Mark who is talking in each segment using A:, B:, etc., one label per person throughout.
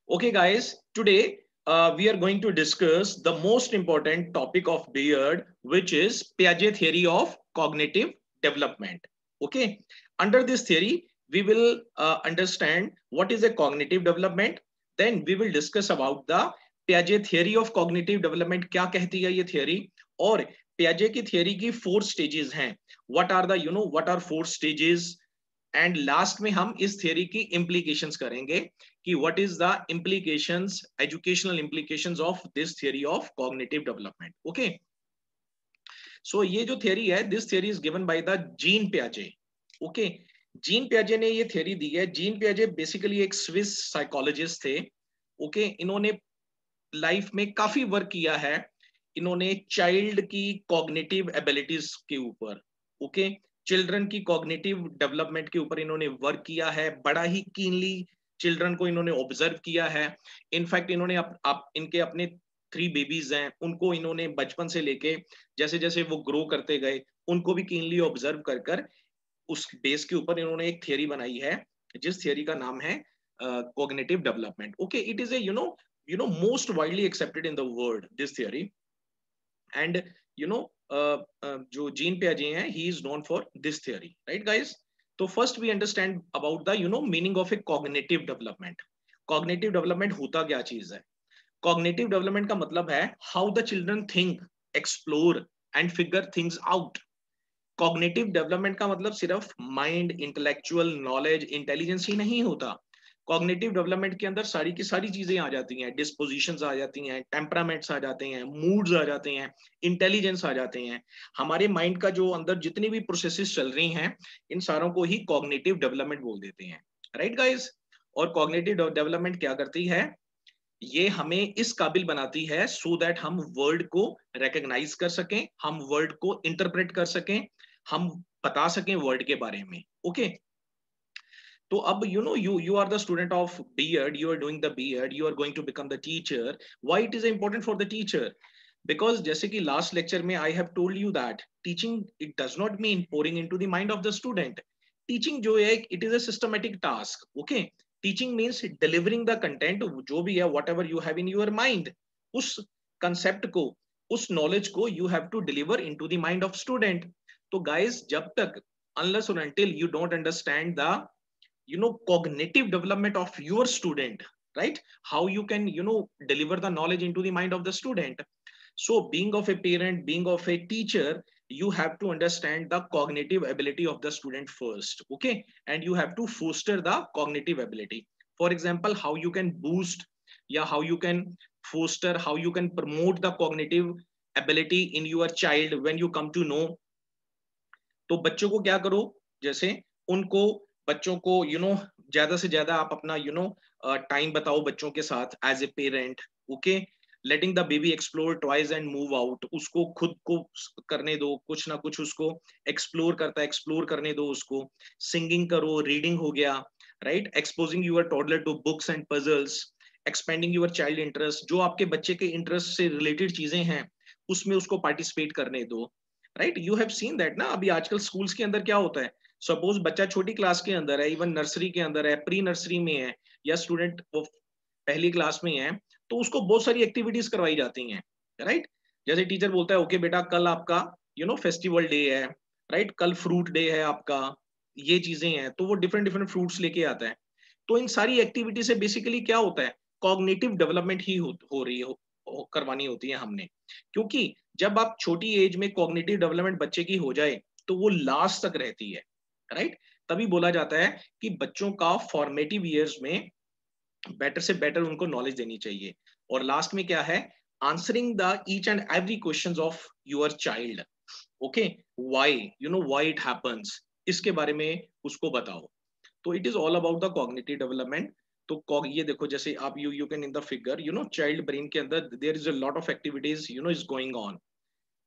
A: Okay, guys, today we are going to discuss the most important topic of Beard, which is Piaget theory of cognitive development. Okay, under this theory, we will understand what is a cognitive development. Then we will discuss about the Piaget theory of cognitive development. क्या कहती है ये theory? और Piaget की theory की 4 stages हैं. What are the what are 4 stages? And last में हम इस थियरी की इम्प्लीकेशंस करेंगे कि what is the implications, educational implications of this theory of cognitive development. Okay, सो ये जो थियरी है, this theory is given by the gene पियाजे. Okay, gene पियाजे ने ये थियरी दी है. जीन पियाजे बेसिकली एक स्विस साइकोलॉजिस्ट थे. ओके, इन्होंने लाइफ में काफी वर्क किया है. इन्होंने चाइल्ड की कॉग्निटिव एबिलिटीज के ऊपर, ओके, चिल्ड्रन की कॉग्निटिव डेवलपमेंट के ऊपर इन्होंने वर्क किया है. बड़ा ही कीनली चिल्ड्रन को इन्होंने ऑब्जर्व किया है. इनफैक्ट इन्होंने इनके अपने 3 बेबीज हैं, उनको इन्होंने बचपन से लेके जैसे जैसे वो ग्रो करते गए उनको भी कीनली ऑब्जर्व कर कर उस बेस के ऊपर इन्होंने एक थियरी बनाई है, जिस थियरी का नाम है cognitive development. Okay, it is a most widely accepted in the world, this theory. And जो जीन पियाजे हैं, he is known for this theory, right guys? तो first we understand about the meaning of a cognitive development. Cognitive development होता क्या चीज है? Cognitive development का मतलब है how the children think, explore and figure things out. Cognitive development का मतलब सिर्फ माइंड, इंटेलेक्चुअल नॉलेज, इंटेलिजेंस ही नहीं होता. कॉग्निटिव डेवलपमेंट के अंदर सारी की सारी चीजें आ जाती हैं. डिस्पोजिशंस आ जाती हैं, टेम्परामेंट्स आ जाते हैं, मूड्स आ जाते हैं, इंटेलिजेंस आ जाते हैं. हमारे माइंड का जो अंदर जितनी भी प्रोसेसेस चल रही हैं, इन सारों को ही कॉग्निटिव डेवलपमेंट बोल देते हैं. Right guys? और कॉग्निटिव डेवलपमेंट क्या करती है? ये हमें इस काबिल बनाती है सो दैट हम वर्ल्ड को रिकॉग्नाइज कर सकें, हम वर्ल्ड को इंटरप्रेट कर सकें, हम बता सकें वर्ल्ड के बारे में. ओके, तो अब you are the student of B.Ed, you are doing the B.Ed, you are going to become the teacher. Why it is important for the teacher? Because जैसे कि last lecture में I have told you that teaching, it does not mean pouring into the mind of the student. Teaching जो है, it is a systematic task. Okay, teaching means delivering the content, जो भी है, whatever you have in your mind, उस concept को, उस knowledge को you have to deliver into the mind of student. तो guys, जब तक unless or until you don't understand the cognitive development of your student, right, how you can deliver the knowledge into the mind of the student. So being of a parent, being of a teacher, you have to understand the cognitive ability of the student first. Okay, and you have to foster the cognitive ability. For example, how you can boost, yeah, how you can foster, how you can promote the cognitive ability in your child when you come to know. तो बच्चों को क्या करो, जैसे उनको, बच्चों को ज्यादा से ज्यादा आप अपना टाइम बताओ बच्चों के साथ as a parent. Okay, letting the baby explore toys and move out. उसको खुद को करने दो, कुछ ना कुछ उसको एक्सप्लोर करता है, एक्सप्लोर करने दो उसको. सिंगिंग करो, रीडिंग हो गया, right, exposing your toddler to books and puzzles, expanding your child interest. जो आपके बच्चे के इंटरेस्ट से रिलेटेड चीजें हैं उसमें उसको पार्टिसिपेट करने दो. Right, you have seen that ना, अभी आजकल स्कूल्स के अंदर क्या होता है, सपोज बच्चा छोटी क्लास के अंदर है, इवन नर्सरी के अंदर है, प्री नर्सरी में है, या स्टूडेंट वो पहली क्लास में है, तो उसको बहुत सारी एक्टिविटीज करवाई जाती हैं. राइट, जैसे टीचर बोलता है, ओके बेटा, कल आपका फेस्टिवल डे है, राइट, कल फ्रूट डे है आपका, ये चीजें हैं, तो वो डिफरेंट डिफरेंट फ्रूट्स लेके आता है. तो इन सारी एक्टिविटी से बेसिकली क्या होता है, कॉग्निटिव डेवलपमेंट ही हो रही है, करवानी होती है हमने. क्योंकि जब आप छोटी एज में कॉग्निटिव डेवलपमेंट बच्चे की हो जाए तो वो लास्ट तक रहती है. राइट, तभी बोला जाता है कि बच्चों का फॉर्मेटिव ईयर्स में बेटर से बेटर उनको नॉलेज देनी चाहिए. और लास्ट में क्या है, answering the each and every questions of your child. Okay, why, why it happens, इसके बारे में उसको बताओ. तो it is all about the cognitive development. तो ये देखो, जैसे आप you can in the figure, child brain के अंदर there is a lot of activities is going on.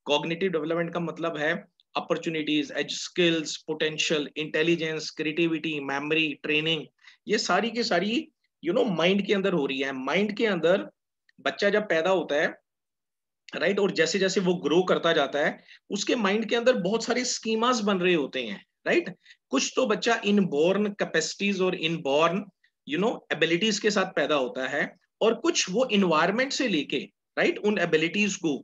A: Cognitive development का मतलब है opportunities, age, skills, potential, intelligence, creativity, memory, training. ये सारी की सारी माइंड के अंदर हो रही है. माइंड के अंदर बच्चा जब पैदा होता है, राइट, और जैसे जैसे वो ग्रो करता जाता है, उसके माइंड के अंदर बहुत सारे स्कीमास बन रहे होते हैं. राइट, कुछ तो बच्चा इनबॉर्न कैपेसिटीज और इनबॉर्न एबिलिटीज के साथ पैदा होता है, और कुछ वो इन्वायरमेंट से लेके, राइट, उन एबिलिटीज को,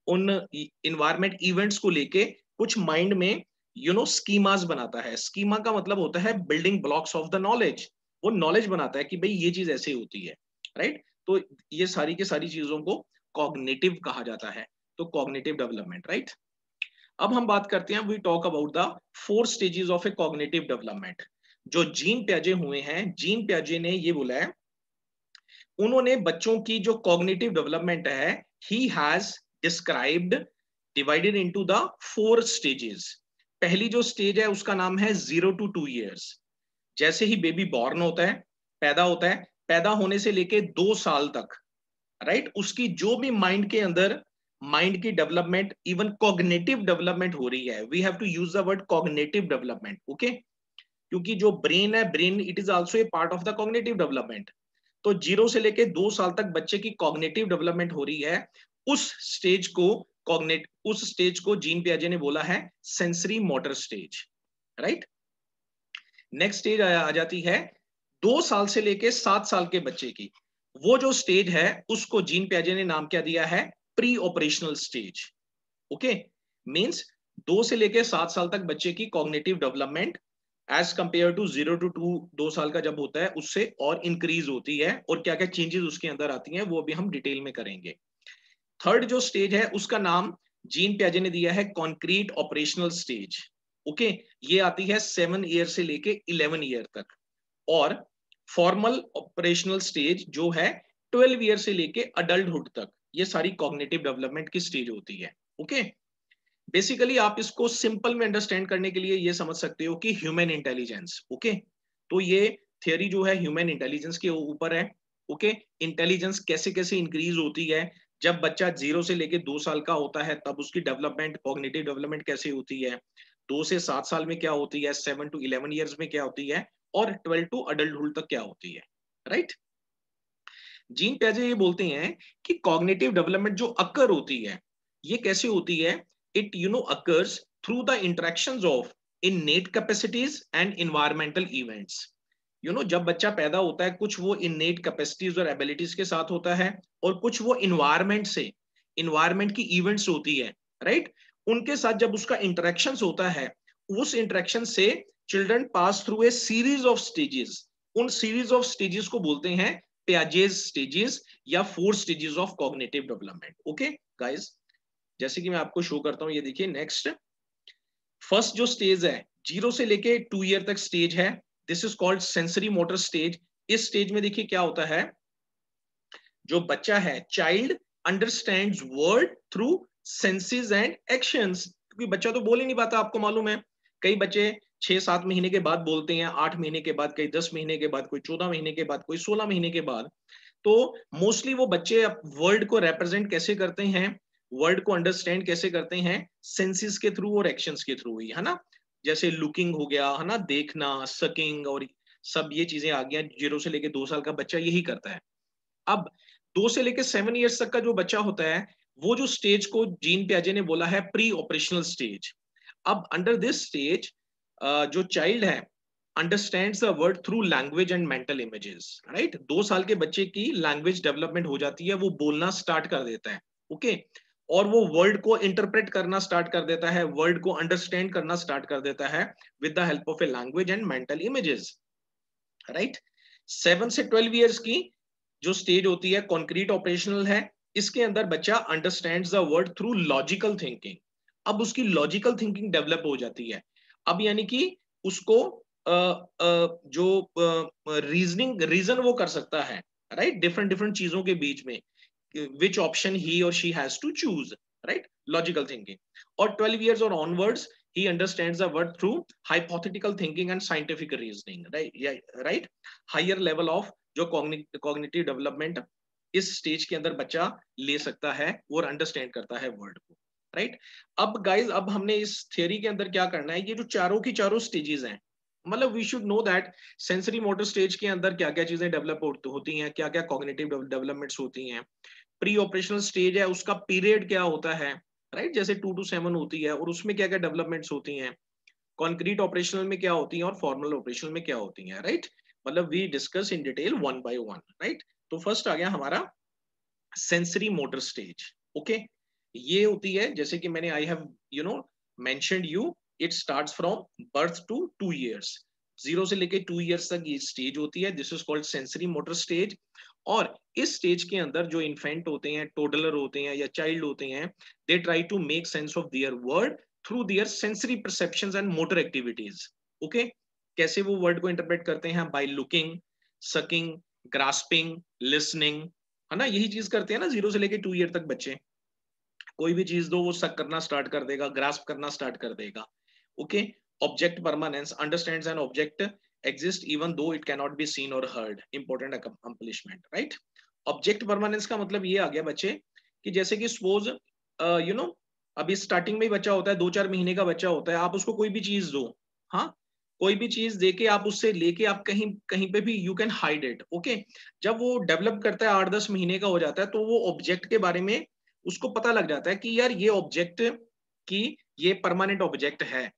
A: उन इन्वायरमेंट इवेंट्स को लेके कुछ माइंड में स्कीमास बनाता है। स्कीमा का मतलब होता है building blocks of the knowledge. वो नॉलेज बनाता है कि भाई ये चीज ऐसे होती है, राइट। तो ये सारी की सारी चीजों को कॉग्निटिव कहा जाता है। तो कॉग्निटिव डेवलपमेंट, राइट। अब हम बात करते हैं, we talk about the 4 stages of a cognitive development. जो जीन प्याजे हुए हैं, जीन प्याजे ने ये बोला है, उन्होंने बच्चों की जो कॉग्निटिव डेवलपमेंट है, he has described divided into the 4 stages. पहली जो स्टेज है उसका नाम है 0 to 2 years। जैसे ही बेबी बॉर्न होता है, पैदा होता है, पैदा होने से लेके 2 साल तक, राइट, उसकी जो भी माइंड के अंदर, माइंड की डेवलपमेंट, इवन कॉग्निटिव डेवलपमेंट हो रही है, we have to use the word cognitive development, okay. क्योंकि जो ब्रेन है, brain it is also a part of the cognitive development. तो 0 से लेके 2 साल तक बच्चे की कॉग्निटिव डेवलपमेंट हो रही है, उस स्टेज को उस स्टेज को जीन पियाजे ने बोला है sensory motor stage, right. Next stage आ जाती है 2 साल से लेके 7 साल के बच्चे की। वो जो स्टेज है उसको जीन पियाजे ने नाम क्या दिया है, pre operational stage, okay. Means 2 से लेके 7 साल तक बच्चे की cognitive development as compare to 0 to 2 साल का जब होता है उससे और इंक्रीज होती है, और क्या क्या चेंजेस उसके अंदर आती हैं वो भी हम डिटेल में करेंगे। थर्ड जो स्टेज है उसका नाम जीन पियाजे ने दिया है कॉन्क्रीट ऑपरेशनल स्टेज, ओके। ये आती है 7 ईयर से लेके 11 ईयर तक। और फॉर्मल ऑपरेशनल स्टेज जो है 12 ईयर से लेके अडल्टहुड तक। ये सारी कॉग्निटिव डेवलपमेंट की स्टेज होती है, ओके। बेसिकली आप इसको सिंपल में अंडरस्टैंड करने के लिए ये समझ सकते हो कि ह्यूमन इंटेलिजेंस, ओके। तो ये थियरी जो है ह्यूमन इंटेलिजेंस के ऊपर है, ओके। इंटेलिजेंस कैसे कैसे इंक्रीज होती है, जब बच्चा 0 से लेके 2 साल का होता है तब उसकी डेवलपमेंट, कॉग्निटिव डेवलपमेंट कैसे होती है, 2 से 7 साल में क्या होती है, 7 to 11 ईयर्स में क्या होती है, और 12 टू अडल्टहुड तक क्या होती है, राइट। जीन पियाजे ये बोलते हैं कि कॉग्निटिव डेवलपमेंट जो अकर होती है, ये कैसे होती है, it occurs through the interactions of innate capacities and environmental events. जब बच्चा पैदा होता है कुछ वो इननेट कैपेसिटीज और एबिलिटीज के साथ होता है, और कुछ वो इन्वायरमेंट से, इन्वायरमेंट की इवेंट्स होती है, राइट, उनके साथ जब उसका इंटरेक्शन होता है, उस इंटरेक्शन से children pass through a series of stages. उन सीरीज ऑफ स्टेजेस को बोलते हैं पियाजेज स्टेजेस या 4 stages of cognitive development, okay guys. जैसे कि मैं आपको शो करता हूं, ये देखिए नेक्स्ट, फर्स्ट जो स्टेज है 0 से लेके 2 ईयर तक स्टेज है, this is called sensory motor stage. इस स्टेज में देखिए क्या होता है, जो बच्चा है, child understands world through senses and actions. क्योंकि बच्चा तो बोल ही नहीं पाता, आपको मालूम है, कई बच्चे 6-7 महीने के बाद बोलते हैं, 8 महीने के बाद, कई 10 महीने के बाद, कोई 14 महीने के बाद, कोई 16 महीने के बाद। तो मोस्टली वो बच्चे वर्ल्ड को रिप्रेजेंट कैसे करते हैं, वर्ल्ड को अंडरस्टैंड कैसे करते हैं, सेंसेस के थ्रू और एक्शंस के थ्रू ही, है ना। जैसे लुकिंग हो गया, है ना, देखना, सकिंग, और सब ये चीजें आ गई। 0 से लेके 2 साल का बच्चा यही करता है। अब 2 से लेके 7 ईयर्स तक का जो बच्चा होता है, वो जो स्टेज को जीन पियाजे ने बोला है प्री ऑपरेशनल स्टेज। अब अंडर दिस स्टेज जो चाइल्ड है understands the word through language and mental images, right. 2 साल के बच्चे की लैंग्वेज डेवलपमेंट हो जाती है, वो बोलना स्टार्ट कर देता है, ओके। और वो वर्ल्ड को इंटरप्रेट करना स्टार्ट कर देता है, वर्ल्ड को अंडरस्टैंड करना स्टार्ट कर देता है with the help of a language and mental images, right. 7 से 12 ईयर्स की जो स्टेज होती है कॉन्क्रीट ऑपरेशनल है। इसके अंदर बच्चा understands the word through logical thinking. अब उसकी लॉजिकल थिंकिंग डेवलप हो जाती है। अब यानी कि उसको जो रीजन वो कर सकता है, राइट, डिफरेंट डिफरेंट चीजों के बीच में, विच ऑप्शन ही और she has to choose, right, logical thinking. और 12 ईयर्स और onwards he understands the word through hypothetical thinking and scientific reasoning, right? Yeah, right, higher level of जो कॉग्निटिव डेवलपमेंट इस stage के अंदर बच्चा ले सकता है और अंडरस्टैंड करता है वर्ड को, राइट। अब गाइज, अब हमने इस थियरी के अंदर क्या करना है, ये जो चारों की चारों स्टेजेस हैं, मतलब we should know that sensory motor stage के अंदर क्या क्या चीजें डेवलप होती हैं, क्या क्या कॉग्निटिव डेवलपमेंट्स होती हैं। प्री ऑपरेशनल स्टेज है, उसका पीरियड क्या होता है, राइट, जैसे 2 to 7 होती है, और उसमें क्या क्या डेवलपमेंट्स होती हैं। कॉन्क्रीट ऑपरेशनल में क्या होती हैं और फॉर्मल ऑपरेशनल में क्या होती हैं, राइट। मतलब we discuss in detail one by one, right. तो फर्स्ट आ गया हमारा सेंसरी मोटर स्टेज। ओके, ये होती है जैसे कि मैंने I have mentioned you, it starts from birth to 2 years, 0 से लेके 2 years तक ये स्टेज होती है। This is called sensory motor stage. और इस स्टेज के अंदर जो इन्फेंट होते हैं, टोडलर होते हैं या चाइल्ड होते हैं, they try to make sense of their world through their sensory perceptions and motor activities. Okay, कैसे वो वर्ड को इंटरप्रेट करते हैं? By looking, sucking, grasping, listening, है ना। यही चीज करते हैं ना 0 से लेके 2 year तक बच्चे। कोई भी चीज दो वो सक करना स्टार्ट कर देगा, ग्रास्प करना स्टार्ट कर देगा। Okay, object permanence, understands an object exist even though it can not be seen or heard, important accomplishment, right. Object permanence का मतलब ये आ गया बच्चे कि जैसे कि सपोज अभी स्टार्टिंग में ही बच्चा होता है, 2-4 महीने का बच्चा होता है, आप उसको कोई भी चीज दो, हाँ, कोई भी चीज देके आप उससे लेके आप कहीं कहीं पे भी you can hide it. Okay, जब वो डेवलप करता है 8-10 महीने का हो जाता है, तो वो ऑब्जेक्ट के बारे में उसको पता लग जाता है कि यार ये ऑब्जेक्ट की ये परमानेंट ऑब्जेक्ट है।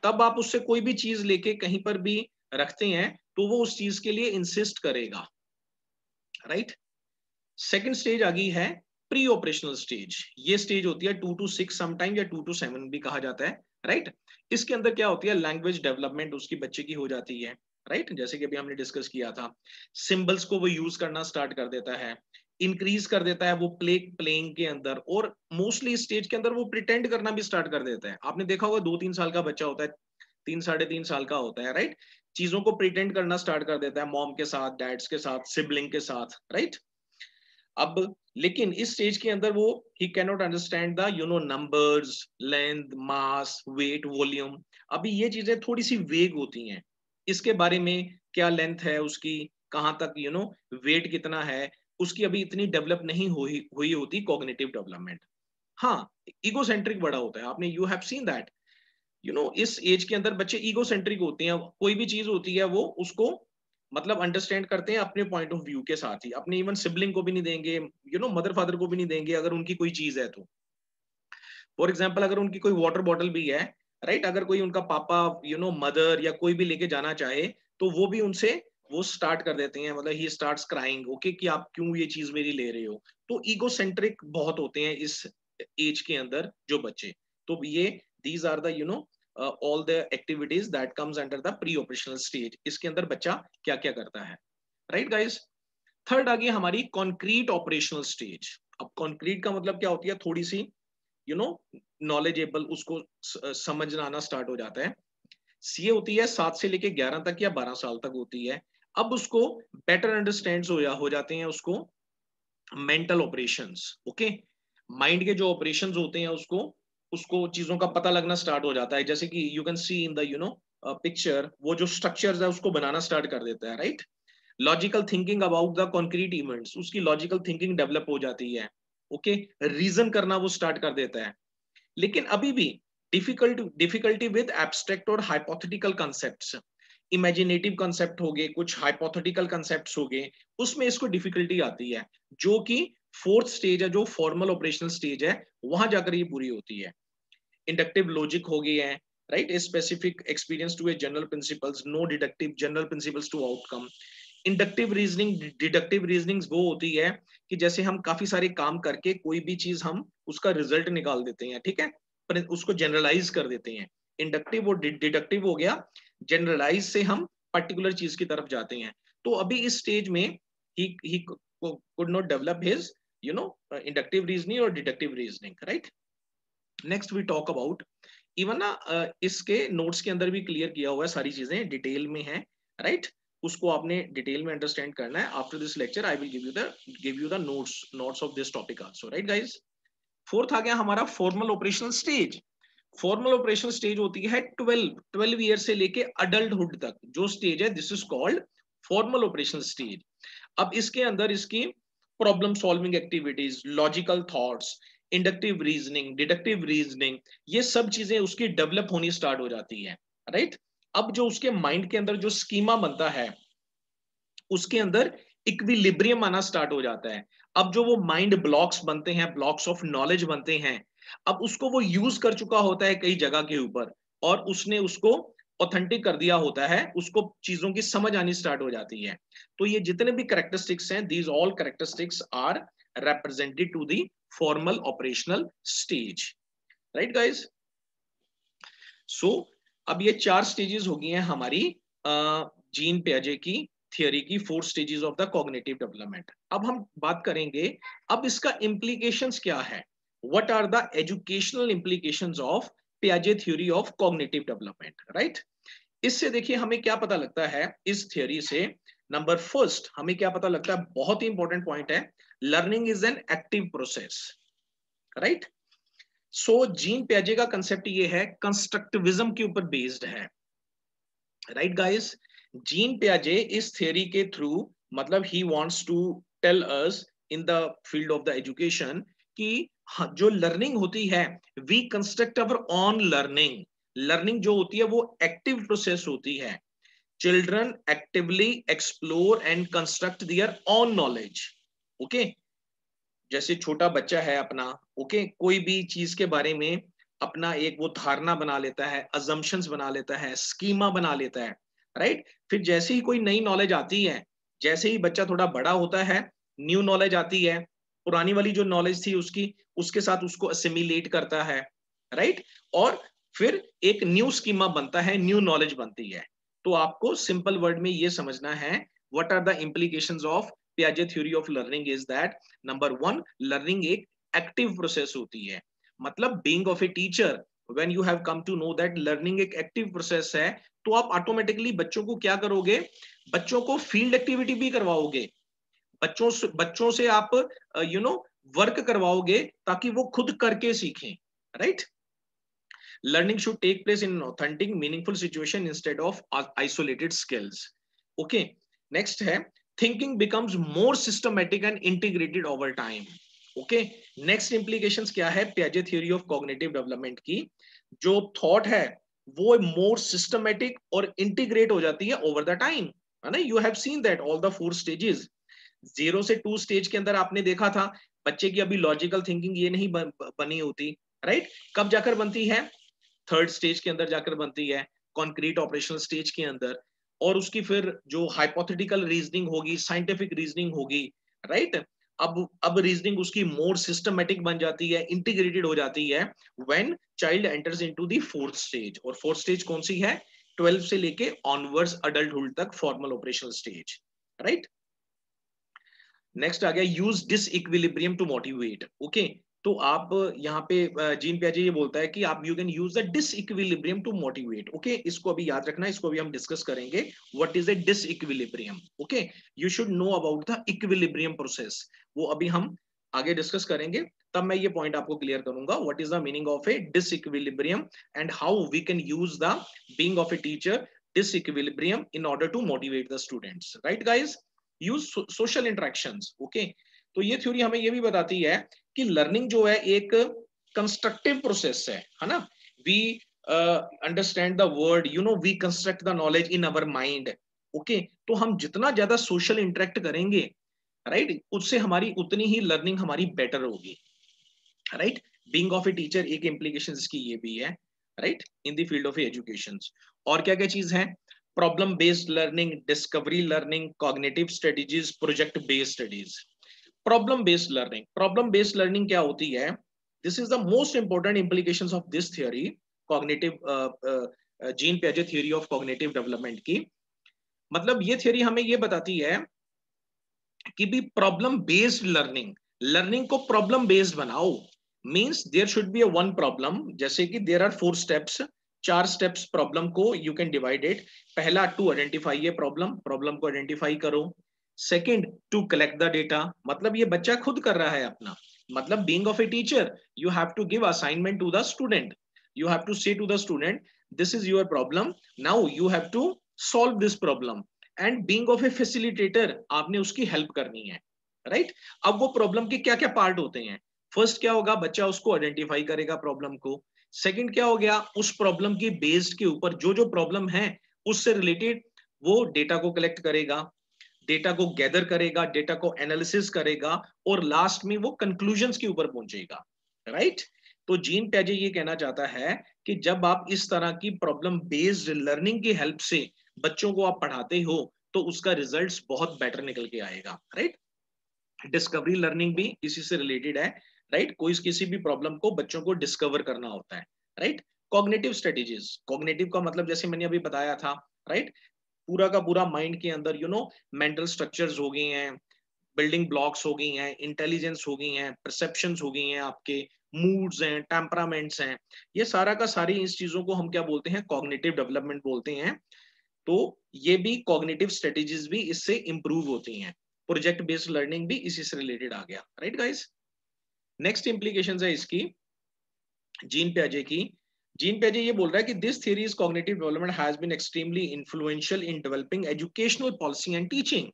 A: तब आप उससे कोई भी चीज लेके कहीं पर भी रखते हैं तो वो उस चीज के लिए इंसिस्ट करेगा, राइट। सेकंड स्टेज आ गई है प्री ऑपरेशनल स्टेज। ये स्टेज होती है 2 to 6 समटाइम या 2 to 7 भी कहा जाता है, राइट। इसके अंदर क्या होती है? लैंग्वेज डेवलपमेंट उसकी बच्चे की हो जाती है, राइट, जैसे कि अभी हमने डिस्कस किया था। सिंबल्स को वो यूज करना स्टार्ट कर देता है, इंक्रीज कर देता है वो प्लेइंग के अंदर, और मोस्टली स्टेज के अंदर वो प्रिटेंड करना भी स्टार्ट कर देता है। आपने देखा होगा 2-3 साल का बच्चा होता है, 3-3.5 साल का होता है, राइट, चीजों को प्रिटेंड करना स्टार्ट कर देता है मॉम के साथ, डैड्स के साथ, सिबलिंग के साथ, राइट। अब लेकिन इस स्टेज के अंदर वो he can not understand the numbers, length, mass, weight, volume. अभी ये चीजें थोड़ी सी वेग होती हैं, इसके बारे में क्या लेंथ है उसकी, कहां तक वेट कितना है, उसकी अभी इतनी डेवलप नहीं हुई होती कॉग्निटिव डेवलपमेंट। हाँ, ईगोसेंट्रिक बड़ा होता है, आपने यू हैव सीन दैट, इस एज के अंदर बच्चे ईगोसेंट्रिक होते हैं। कोई भी चीज होती है वो उसको मतलब अंडरस्टैंड करते हैं अपने पॉइंट ऑफ व्यू के साथ ही, अपने इवन सिबलिंग को भी नहीं देंगे, मदर फादर को भी नहीं देंगे अगर उनकी कोई चीज है तो। फॉर एग्जाम्पल अगर उनकी कोई वाटर बॉटल भी है, राइट, अगर कोई उनका पापा मदर या कोई भी लेके जाना चाहे तो वो भी उनसे वो स्टार्ट कर देते हैं, मतलब ही स्टार्ट्स क्राइंग, ओके, कि आप क्यों ये चीज मेरी ले रहे हो। तो ईगोसेंट्रिक बहुत होते हैं इस एज के अंदर जो बच्चे। तो ये these are the all the activities that comes under the pre operational stage. इसके अंदर बच्चा क्या क्या करता है, राइट गाइस। थर्ड आ गई हमारी कॉन्क्रीट ऑपरेशनल स्टेज। अब कॉन्क्रीट का मतलब क्या होती है? थोड़ी सी नॉलेजेबल, उसको समझना आना स्टार्ट हो जाता है। ये होती है 7 से लेके 11 तक या 12 साल तक होती है। अब उसको बेटर अंडरस्टैंड हो जाते हैं उसको मेंटल ऑपरेशंस। ओके, माइंड के जो ऑपरेशंस होते हैं उसको उसको चीजों का पता लगना स्टार्ट हो जाता है। जैसे कि you can see in the picture, वो जो स्ट्रक्चर्स है उसको बनाना स्टार्ट कर देता है, right. Logical thinking about the concrete events, उसकी लॉजिकल थिंकिंग डेवलप हो जाती है। ओके, रीजन करना वो स्टार्ट कर देता है। लेकिन अभी भी डिफिकल्टी विद एब्स्ट्रैक्ट और हाइपोथेटिकल कंसेप्ट्स, इमेजिनेटिव कंसेप्ट हो गए, कुछ हाइपोथेटिकल कंसेप्ट्स हो गए, उसमें इसको डिफिकल्टी आती है, जो कि फोर्थ स्टेज है, जो फॉर्मल ऑपरेशनल स्टेज है, वहां जाकर ये पूरी होती है। इंडक्टिव लॉजिक हो गई है, right, specific experience to a general principles, no deductive general principles to outcome. Inductive reasoning, deductive reasoning वो होती है कि जैसे हम काफी सारे काम करके कोई भी चीज हम उसका रिजल्ट निकाल देते हैं, ठीक है, पर उसको जनरलाइज कर देते हैं। इंडक्टिव और डिडक्टिव हो गया, जनरलाइज से हम पर्टिकुलर चीज की तरफ जाते हैं। तो अभी इस स्टेज में ही could not develop his inductive reasoning और deductive reasoning, right. Next we talk about, even ना इसके नोट्स के अंदर भी क्लियर किया हुआ है, सारी चीजें डिटेल में है, राइट। उसको आपने डिटेल में अंडरस्टैंड करना है। After this lecture I will give you the notes of this topic also, right guys. Fourth आ गया हमारा formal operational stage. Formal operational stage होती है 12 ईयर से लेके अडल्टहुड तक जो स्टेज है, this is called formal operational stage. अब इसके अंदर इसकी problem solving activities, logical thoughts, inductive reasoning, deductive reasoning, ये सब चीजें उसकी डेवलप होनी स्टार्ट हो जाती है, राइट। अब जो उसके माइंड के अंदर जो स्कीमा बनता है, उसके अंदर इक्विलिब्रियम आना स्टार्ट हो जाता है। अब जो वो माइंड ब्लॉक्स बनते हैं, ब्लॉक्स ऑफ नॉलेज बनते हैं, अब उसको वो यूज कर चुका होता है कई जगह के ऊपर, और उसने उसको ऑथेंटिक कर दिया होता है, उसको चीजों की समझ आनी स्टार्ट हो जाती है। तो ये जितने भी कैरेक्टरिस्टिक्स हैं, these all characteristics are represented to the formal operational stage, right guys? So अब ये 4 स्टेजेस हो गई हैं हमारी जीन पियाजे की थियरी की, 4 stages of the cognitive development. अब हम बात करेंगे अब इसका इम्प्लीकेशंस क्या है, what are the educational implications of पियाजे theory of cognitive development, right? इससे देखिए हमें क्या पता लगता है इस थियरी से। नंबर फर्स्ट हमें क्या पता लगता है, बहुत ही इंपॉर्टेंट पॉइंट है, learning is an active process, right? So Jean पियाजे का कंसेप्ट ये है, कंस्ट्रक्टिविज्म के ऊपर बेस्ड है, राइट गाइस? जीन पियाजे इस थियरी के थ्रू, मतलब he wants to tell us in the field of the education कि जो लर्निंग होती है, we construct our own learning. Learning जो होती है वो एक्टिव प्रोसेस होती है। Children actively explore and construct their own knowledge, okay? जैसे छोटा बच्चा है अपना, ओके, कोई भी चीज के बारे में अपना एक वो धारणा बना लेता है, अजम्पशंस बना लेता है, स्कीमा बना लेता है, राइट? फिर जैसे ही कोई नई नॉलेज आती है, जैसे ही बच्चा थोड़ा बड़ा होता है, न्यू नॉलेज आती है, पुरानी वाली जो नॉलेज थी उसकी, उसके साथ उसको असिमिलेट करता है, राइट? और फिर एक न्यू स्कीमा बनता है, न्यू नॉलेज बनती है। तो आपको सिंपल वर्ड में ये समझना है, what are the implications of पियाजे theory of learning is that number 1, learning एक एक्टिव प्रोसेस होती है। मतलब being of a teacher, when you have come to know that learning एक एक्टिव प्रोसेस है, तो आप ऑटोमेटिकली बच्चों को क्या करोगे, बच्चों को फील्ड एक्टिविटी भी करवाओगे, बच्चों से आप वर्क करवाओगे ताकि वो खुद करके सीखें, right? Learning should take place in authentic meaningful situation instead of isolated skills, okay? Next है, thinking becomes more systematic and integrated over time, okay? Next implications क्या है पियाजे थ्योरी ऑफ कॉग्निटिव डेवलपमेंट की, जो थॉट है वो मोर systematic और integrate हो जाती है ओवर द टाइम, है ना? You have seen that all the 4 stages, 0 से 2 स्टेज के अंदर आपने देखा था बच्चे की अभी लॉजिकल थिंकिंग ये नहीं बनी होती, राइट? कब जाकर बनती है, 3rd स्टेज के अंदर जाकर बनती है, कॉन्क्रीट ऑपरेशनल स्टेज के अंदर, और उसकी फिर जो हाइपोथेटिकल रीजनिंग होगी, साइंटिफिक रीजनिंग होगी, राइट? अब रीजनिंग उसकी मोर सिस्टमैटिक बन जाती है, इंटीग्रेटेड हो जाती है when child enters into the 4th stage. और 4th स्टेज कौन सी है, 12 से लेके ऑनवर्ड्स अडल्टहुड तक formal operational stage, right? Next आ गया, use disequilibrium to motivate, okay? तो आप यहाँ पे जीन पियाजे ये बोलता है कि आप you can use the disequilibrium to motivate, okay? इसको अभी याद रखना, इसको भी हम डिस्कस करेंगे, what is a disequilibrium, okay? You should know about the equilibrium process, वो अभी हम आगे डिस्कस करेंगे, तब मैं ये पॉइंट आपको क्लियर करूंगा, what is the meaning of a disequilibrium and how we can use the being of a teacher disequilibrium in order to motivate the students, right guys? Use social interactions, okay? तो ये theory हमें ये भी बताती है कि learning जो है एक कंस्ट्रक्टिव प्रोसेस है ना? We understand the word, we construct the knowledge in our mind, okay? तो हम जितना ज्यादा सोशल इंटरेक्ट करेंगे, राइट, उससे हमारी उतनी ही लर्निंग हमारी बेटर होगी, right? Being of a teacher एक इम्प्लीकेशन इसकी ये भी है, right, in the field of education. और क्या क्या चीज है, problem based learning, discovery learning, cognitive strategies, project based studies. Problem based learning, problem based learning क्या होती है, this is the most important implications of this theory, cognitive Jean पियाजे theory of cognitive development की। मतलब ये theory हमें ये बताती है कि भी प्रॉब्लम बेस्ड लर्निंग, लर्निंग को प्रॉब्लम बेस्ड बनाओ, means there should be a one problem, जैसे कि there are 4 steps, 4 steps problem को यू कैन डिवाइड इट। पहला, टू आइडेंटिफाई ये प्रॉब्लम, प्रॉब्लम को आइडेंटिफाई करो। Second, to collect the data, मतलब ये बच्चा खुद कर रहा है अपना, मतलब being of a teacher you have to give assignment to the student, you have to say to the student this is your problem, now you have to solve this problem, and being of a facilitator आपने उसकी help करनी है, right? अब वो problem के क्या क्या part होते हैं, फर्स्ट क्या होगा, बच्चा उसको आइडेंटिफाई करेगा प्रॉब्लम को। सेकंड क्या हो गया, उस प्रॉब्लम की बेस्ड के ऊपर जो जो प्रॉब्लम है उससे रिलेटेड वो डेटा को कलेक्ट करेगा, डेटा को गैदर करेगा, डेटा को एनालिसिस करेगा, और लास्ट में वो कंक्लूजन्स के ऊपर पहुंचेगा, राइट? तो जीन पियाजे ये कहना चाहता है कि जब आप इस तरह की प्रॉब्लम बेस्ड लर्निंग की हेल्प से बच्चों को आप पढ़ाते हो तो उसका रिजल्ट्स बहुत बेटर निकल के आएगा, राइट। डिस्कवरी लर्निंग भी इसी से रिलेटेड है, राइट। कोई किसी भी प्रॉब्लम को बच्चों को डिस्कवर करना होता है, राइट। कॉग्निटिव स्ट्रेटेजीज, कॉग्निटिव का मतलब जैसे मैंने अभी बताया था, राइट, पूरा का पूरा माइंड के अंदर मेंटल स्ट्रक्चर्स हो गए हैं, बिल्डिंग ब्लॉक्स हो गई हैं, इंटेलिजेंस हो गई हैं, परसेप्शंस हो गई हैं, आपके मूड्स हैं, टेम्परामेंट्स हैं, ये सारा का सारी इस चीजों को हम क्या बोलते हैं, कॉग्निटिव डेवलपमेंट बोलते हैं। तो ये भी कॉग्निटिव स्ट्रेटेजीज भी इससे इंप्रूव होती हैं। प्रोजेक्ट बेस्ड लर्निंग भी इसी से रिलेटेड आ गया, राइट गाइस। नेक्स्ट इंप्लीकेशंस है इसकी जीन पियाजे की। जीन पियाजे ये बोल रहा है कि this theory is cognitive development has been extremely influential in developing educational policy and teaching.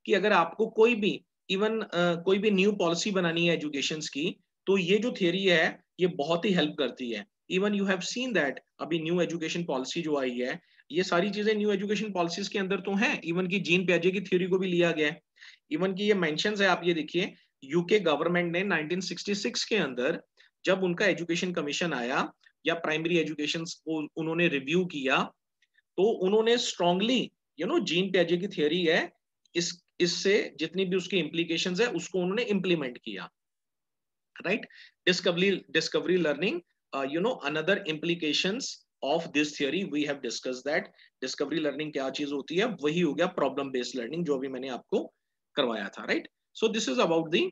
A: कि अगर आपको कोई भी इवन कोई भी न्यू पॉलिसी बनानी है एजुकेशन की, तो ये जो थियरी है ये बहुत ही हेल्प करती है। Even you have seen that अभी न्यू एजुकेशन पॉलिसी जो आई है, ये सारी चीजें न्यू एजुकेशन पॉलिसीज के अंदर तो हैं, इवन की जीन पियाजे की थ्योरी को भी लिया गया है। इवन की ये मेंशंस है, आप ये देखिए, यूके गवर्नमेंट ने 1966 के अंदर जब उनका एजुकेशन कमीशन आया या प्राइमरी एजुकेशन को उन्होंने रिव्यू किया, तो उन्होंने स्ट्रांगली जीन पियाजे की थियरी है, इससे जितनी भी उसकी इंप्लीकेशंस है उसको उन्होंने इंप्लीमेंट किया, right. Discovery learning, another implications of this theory we have discuss that. Discovery learning क्या चीज होती है, वही हो गया प्रॉब्लम बेस्ड लर्निंग जो अभी मैंने आपको करवाया था, right. So this is about the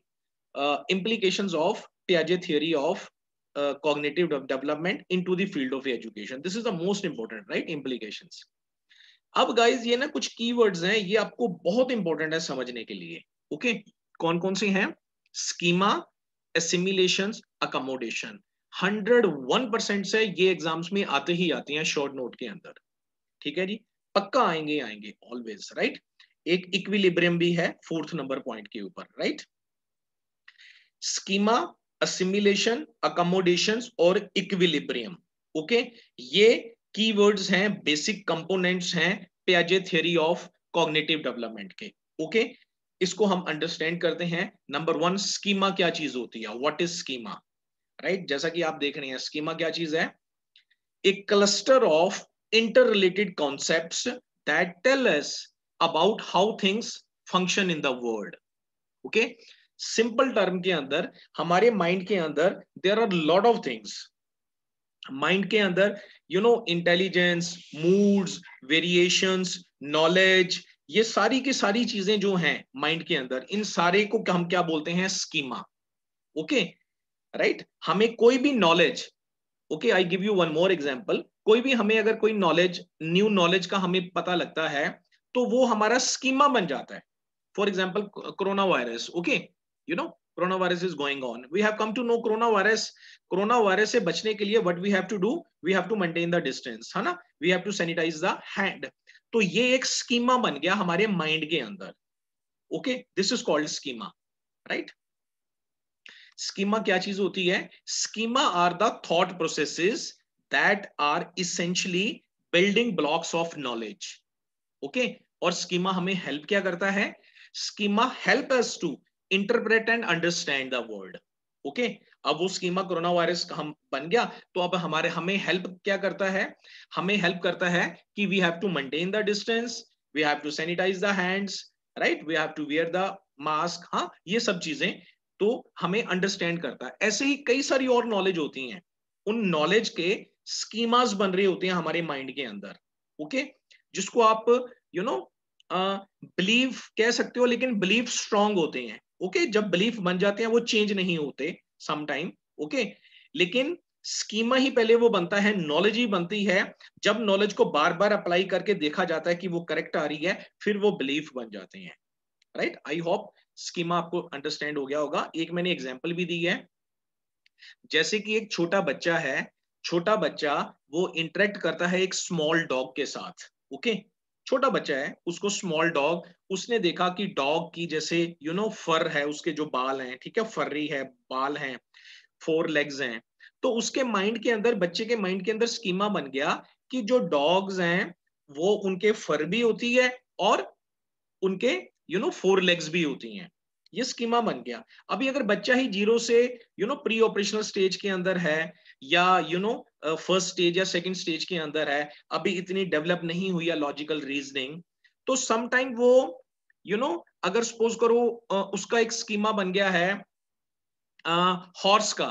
A: implications of Piaget theory of cognitive development into the field of education. This is the most important, right, implications. अब गाइज ये ना कुछ कीवर्ड्स हैं, ये आपको बहुत इंपॉर्टेंट है समझने के लिए, ओके। कौन कौन से हैं? Schema, assimilation, accommodation. 101% से ये एग्जाम्स में आते ही आते हैं शॉर्ट नोट के अंदर, ठीक है जी, पक्का आएंगे आएंगे ऑलवेज, राइट। एक इक्विलिब्रियम भी है 4th नंबर पॉइंट के ऊपर, राइट। स्कीमा, असिमिलेशन, अकोमोडेशंस और इक्विलिब्रियम, ओके। ये कीवर्ड्स हैं, बेसिक कंपोनेंट्स हैं पियाजे थ्योरी ऑफ कॉग्निटिव डेवलपमेंट के, ओके। इसको हम अंडरस्टैंड करते हैं। नंबर 1, स्कीमा क्या चीज होती है, व्हाट इज स्कीमा, राइट। जैसा कि आप देख रहे हैं, स्कीमा क्या चीज है, एक cluster of inter related concepts that tell us about how things function in the world, okay. Simple term के अंदर हमारे माइंड के अंदर there are lot of things. Mind के अंदर इंटेलिजेंस, मूड्स, वेरिएशंस, नॉलेज, ये सारी की सारी चीजें जो हैं माइंड के अंदर, इन सारे को हम क्या बोलते हैं, स्कीमा, ओके, राइट। हमें कोई भी knowledge, okay, I give you one more example, कोई भी हमें अगर कोई नॉलेज, न्यू नॉलेज का हमें पता लगता है, तो वो हमारा स्कीमा बन जाता है। For example corona virus, okay, corona virus is going on, we have come to know corona virus. Corona virus से बचने के लिए what we have to do, we have to maintain the distance, है ना, we have to sanitize the hand. तो ये एक schema बन गया हमारे माइंड के अंदर, okay, this is called schema, right. Schema क्या चीज होती है, schema are the thought processes that are essentially building blocks of knowledge, okay. और स्कीमा हमें हेल्प क्या करता है, schema help us to interpret and understand the world, okay. अब वो स्कीमा कोरोना वायरस हम बन गया, तो अब हमें हेल्प क्या करता है, हमें हेल्प करता है कि we have to maintain the distance, we have to sanitize the hands, right, we have to wear the mask, हाँ, ये सब चीजें तो हमें अंडरस्टैंड करता है। ऐसे ही कई सारी और नॉलेज होती हैं, उन नॉलेज के स्कीमास बन रहे होते हैं हमारे माइंड के अंदर, ओके, जिसको आप बिलीव कह सकते हो, लेकिन बिलीफ स्ट्रांग होते हैं, ओके। जब बिलीफ बन जाते हैं वो चेंज नहीं होते सम टाइम, ओके। लेकिन स्कीमा ही पहले वो बनता है, नॉलेज ही बनती है जब नॉलेज को बार बार अप्लाई करके देखा जाता है कि वो करेक्ट आ रही है, फिर वो बिलीफ बन जाते हैं, राइट। आई होप स्कीमा आपको अंडरस्टैंड हो गया होगा। एक मैंने एग्जांपल भी दी है, जैसे कि एक छोटा बच्चा है, छोटा बच्चा वो इंटरेक्ट करता है एक स्मॉल डॉग के साथ, ओके। छोटा बच्चा है, उसको स्मॉल डॉग, उसने देखा कि डॉग की जैसे फर है, उसके जो बाल हैं, ठीक है, फर्री है, बाल हैं, 4 लेग्स हैं, तो उसके माइंड के अंदर, बच्चे के माइंड के अंदर स्कीमा बन गया कि जो डॉग्स हैं वो उनके फर भी होती है और उनके 4 लेग्स भी होती हैं, ये स्कीमा बन गया। अभी अगर बच्चा ही जीरो से प्री ऑपरेशनल स्टेज के अंदर है, या फर्स्ट स्टेज या सेकंड स्टेज के अंदर है, अभी इतनी डेवलप नहीं हुई है लॉजिकल रीजनिंग, तो समटाइम वो अगर सपोज करो उसका एक स्कीमा बन गया है हॉर्स का,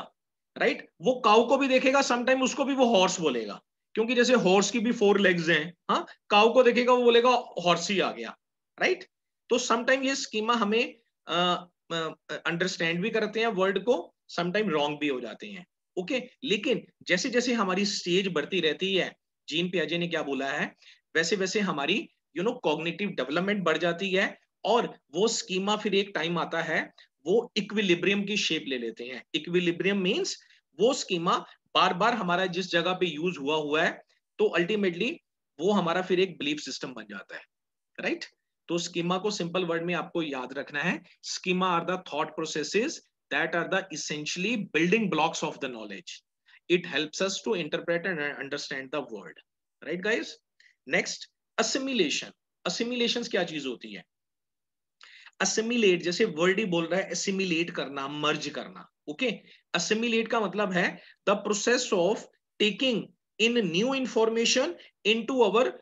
A: राइट, वो काउ को भी देखेगा, समटाइम उसको भी वो हॉर्स बोलेगा, क्योंकि जैसे हॉर्स की भी 4 लेग्स हैं, हाँ, काउ को देखेगा वो बोलेगा हॉर्स ही आ गया, राइट। तो समटाइम ये स्कीमा हमें अंडरस्टैंड भी करते हैं वर्ड को, समटाइम रॉन्ग भी हो जाते हैं, ओके। लेकिन जैसे जैसे हमारी स्टेज बढ़ती रहती है, जीन पियाजे ने क्या बोला है, वैसे वैसे हमारी कॉग्निटिव डेवलपमेंट बढ़ जाती है, और वो स्कीमा फिर एक टाइम आता है वो इक्विलिब्रियम की शेप ले लेते हैं। इक्विलिब्रियम मींस वो स्कीमा बार बार हमारा जिस जगह पे यूज हुआ है, तो अल्टीमेटली वो हमारा फिर एक बिलीफ सिस्टम बन जाता है, राइट। तो स्कीमा को सिंपल वर्ड में आपको याद रखना है, schema are the thought processes that are the essentially building blocks of the knowledge. It helps us to interpret and understand the word, right guys. Next, assimilation. Assimilation क्या चीज होती है? असिमिलेट, जैसे वर्ड ही बोल रहा है, असिमिलेट करना, मर्ज करना, ओके। असिमिलेट का मतलब है the process of taking in new information into our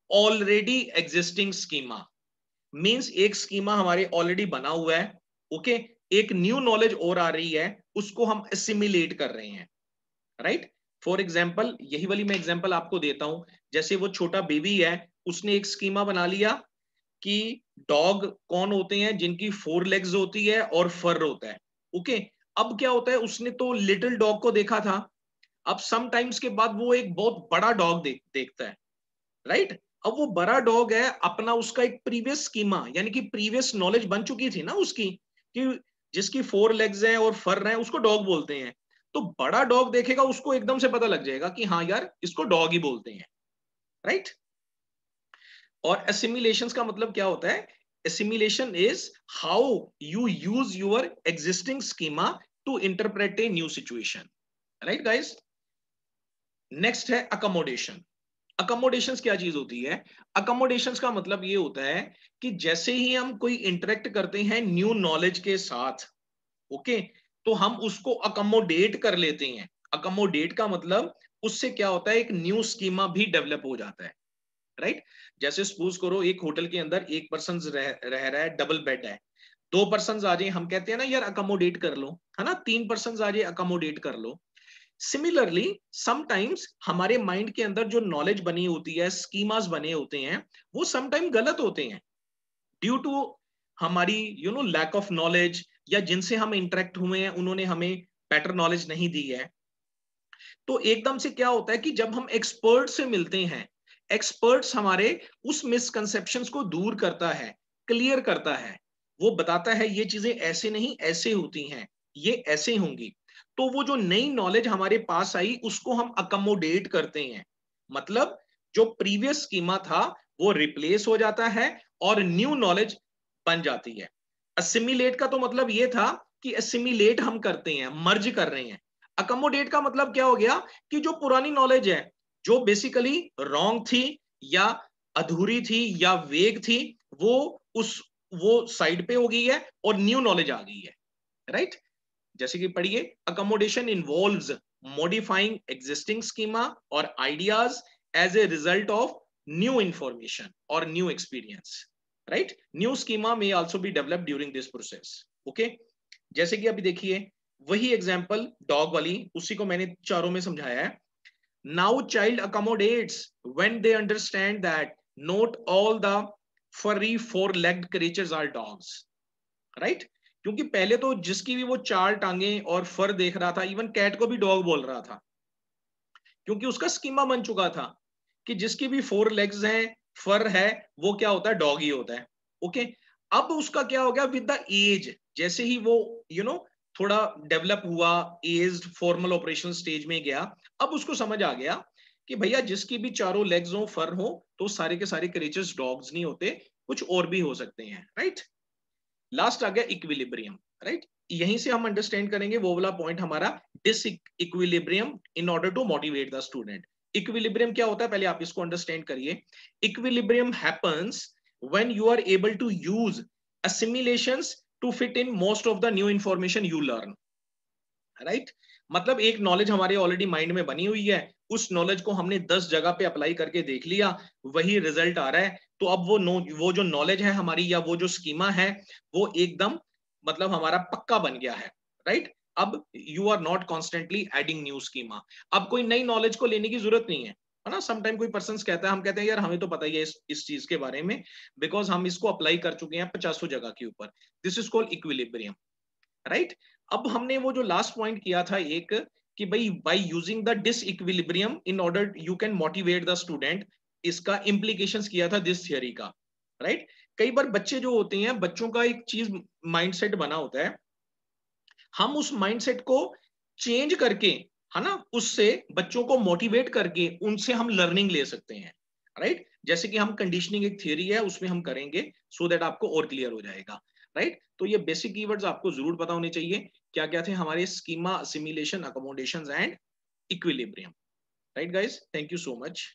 A: already existing schema. Means एक स्कीमा हमारे ऑलरेडी बना हुआ है, ओके, एक न्यू नॉलेज और आ रही है, उसको हम असिमिलेट कर रहे हैं, राइट। फॉर एग्जाम्पल, यही वाली मैं एग्जाम्पल आपको देता हूं, जैसे वो छोटा बेबी है, उसने एक स्कीमा बना लिया कि डॉग कौन होते हैं, जिनकी 4 लेग्स होती है और फर होता है, ओके। अब क्या होता है, उसने तो लिटिल डॉग को देखा था, अब सम टाइम्स के बाद वो एक बहुत बड़ा डॉग देखता है, राइट। अब वो बड़ा डॉग है, अपना उसका एक प्रीवियस स्कीमा, यानी कि प्रीवियस नॉलेज बन चुकी थी ना उसकी, कि जिसकी 4 लेग्स हैं और फर हैं उसको डॉग बोलते हैं। तो बड़ा डॉग देखेगा, उसको एकदम से पता लग जाएगा कि हाँ यार, इसको डॉग ही बोलते हैं, राइट। और एसिमिलेशन का मतलब क्या होता है? Assimilation is how you use your existing schema to interpret a new situation, right guys. Next है अकोमोडेशन। अकोमोडेशन क्या चीज होती है? अकोमोडेशन का मतलब ये होता है कि जैसे ही हम कोई इंटरेक्ट करते हैं न्यू नॉलेज के साथ, ओके, तो हम उसको अकोमोडेट कर लेते हैं। अकोमोडेट का मतलब उससे क्या होता है, एक न्यू स्कीमा भी डेवलप हो जाता है, राइट। जैसे सपोज करो एक होटल के अंदर एक पर्सन रह रहा है, डबल बेड है, 2 पर्सन आ जाए, हम कहते हैं ना यार अकोमोडेट कर लो, है ना, 3 पर्सन आ जाए अकोमोडेट कर लो। सिमिलरली समटाइम्स हमारे माइंड के अंदर जो नॉलेज बनी होती है, स्कीमास बने होते हैं, वो समटाइम गलत होते हैं, ड्यू टू हमारी लैक ऑफ नॉलेज, या जिनसे हम इंटरेक्ट हुए हैं उन्होंने हमें बेटर नॉलेज नहीं दी है। तो एकदम से क्या होता है कि जब हम एक्सपर्ट से मिलते हैं, एक्सपर्ट्स हमारे उस मिसकंसेप्शंस को दूर करता है, क्लियर करता है, वो बताता है ये चीजें ऐसे नहीं ऐसे होती हैं, ये ऐसे होंगी। तो वो जो नई नॉलेज हमारे पास आई उसको हम अकोमोडेट करते हैं, मतलब जो प्रीवियस स्कीमा था वो रिप्लेस हो जाता है और न्यू नॉलेज बन जाती है। असिमिलेट का तो मतलब ये था कि असिमिलेट हम करते हैं, मर्ज कर रहे हैं। अकोमोडेट का मतलब क्या हो गया कि जो पुरानी नॉलेज है, जो बेसिकली रॉन्ग थी या अधूरी थी या वेग थी, वो उस वो साइड पे हो गई है और न्यू नॉलेज आ गई है, राइट। जैसे कि पढ़िए, accommodation involves modifying existing schema और ideas as a result of new information और new experience, right. New schema may also be develop during this process, okay. जैसे कि अभी देखिए वही एग्जाम्पल डॉग वाली, उसी को मैंने चारों में समझाया है। Now child accommodates when they understand that not all the furry 4 legged creatures are dogs, right. क्योंकि पहले तो जिसकी भी वो 4 टांगे और फर देख रहा था, इवन कैट को भी डॉग बोल रहा था, क्योंकि उसका स्कीमा बन चुका था कि जिसकी भी 4 लेग्स हैं, फर है, वो क्या होता है, डॉग ही होता है, ओके। अब उसका क्या हो गया विद द एज, जैसे ही वो थोड़ा डेवलप हुआ, एज्ड फॉर्मल ऑपरेशन स्टेज में गया, अब उसको समझ आ गया कि भैया जिसकी भी चारों लेग्स हो, फर हो, तो सारे के सारे क्रीचर्स डॉग्स नहीं होते, कुछ और भी हो सकते हैं, राइट। लास्ट आ गया इक्विलिब्रियम, राइट। यहीं से हम अंडरस्टैंड करेंगे वो वाला पॉइंट हमारा, disequilibrium, in order to motivate the student. Equilibrium क्या होता है, पहले आप इसको अंडरस्टैंड करिए। Equilibrium happens when you are able to use assimilations to fit in most of the new information you learn, right. मतलब एक नॉलेज हमारे ऑलरेडी माइंड में बनी हुई है, उस नॉलेज को हमने 10 जगह पे अप्लाई करके देख लिया, वही रिजल्ट आ रहा है, तो अब वो जो नॉलेज है हमारी या वो जो स्कीमा है वो एकदम मतलब हमारा पक्का बन गया है, राइट। अब you are not constantly adding new schema, अब कोई नई नॉलेज को लेने की जरूरत नहीं है ना। समटाइम कोई पर्सन कहता है, हम कहते हैं यार हमें तो पता ही है इस चीज के बारे में, बिकॉज हम इसको अप्लाई कर चुके हैं 50 जगह के ऊपर। This is called equilibrium, right. अब हमने वो जो लास्ट पॉइंट किया था एक, कि भाई by using the disequilibrium in order you can motivate the student, इसका इंप्लीकेशंस किया था दिस थियरी का, राइट। कई बार बच्चे जो होते हैं, बच्चों का एक चीज माइंडसेट बना होता है, हम उस माइंडसेट को चेंज करके, है ना, उससे बच्चों को मोटिवेट करके उनसे हम लर्निंग ले सकते हैं, राइट। जैसे कि हम कंडीशनिंग एक थियरी है उसमें हम करेंगे, सो दैट आपको और क्लियर हो जाएगा, राइट। तो ये बेसिक कीवर्ड्स आपको जरूर पता होने चाहिए, क्या क्या थे हमारे schema, assimilation, accommodation and equilibrium, right guys. Thank you so much.